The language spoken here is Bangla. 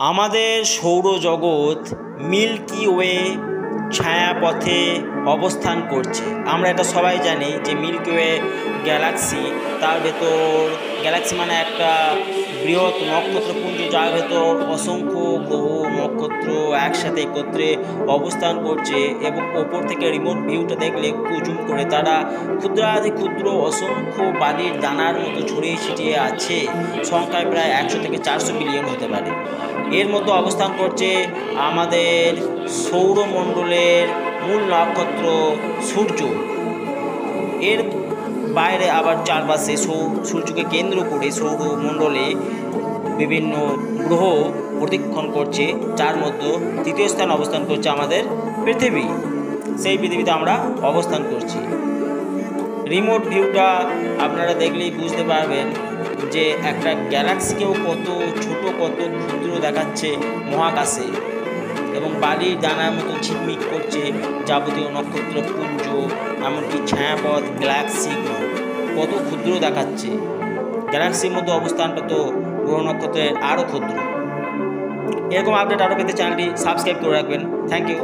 আমাদের সৌরজগৎ মিল্কি ওয়ে ছায়াপথে অবস্থান করছে। আমরা এটা সবাই জানি যে মিল্কি ওয়ে গ্যালাক্সি, তার ভেতর গ্যালাক্সি মানে একটা বৃহৎ নক্ষত্রপুঞ্জ, যার ভেতর অসংখ্য গ্রহ নক্ষত্র একসাথে একত্রে অবস্থান করছে এবং ওপর থেকে রিমোট ভিউটা দেখলে জুম করে তারা ক্ষুদ্রাতি ক্ষুদ্র অসংখ্য বালির দানার মতো ছড়িয়ে ছিটিয়ে আছে। সংখ্যায় প্রায় 100 থেকে 400 বিলিয়ন হতে পারে। এর মধ্যে অবস্থান করছে আমাদের সৌরমণ্ডলের মূল নক্ষত্র সূর্য। এর বাইরে আবার চারপাশে সূর্যকে কেন্দ্র করে সৌরমণ্ডলে বিভিন্ন গ্রহ প্রদক্ষিণ করছে, যার মধ্যে তৃতীয় স্থান অবস্থান করছে আমাদের পৃথিবী। সেই পৃথিবীতে আমরা অবস্থান করছি। রিমোট ভিউটা আপনারা দেখলেই বুঝতে পারবেন যে একটা গ্যালাক্সিকেও কত ছোট কত ক্ষুদ্র দেখাচ্ছে মহাকাশে, এবং বালির দানার মতো ঝিকমিক করছে যাবতীয় নক্ষত্রপুঞ্জ, এমনকি ছায়াপথ গ্যালাক্সিগুলো কত ক্ষুদ্র দেখাচ্ছে। গ্যালাক্সির মধ্যে অবস্থানটা তো গ্রহ নক্ষত্রের আরও ক্ষুদ্র। এরকম আপডেট আরও পেতে চ্যানেলটি সাবস্ক্রাইব করে রাখবেন। Thank you.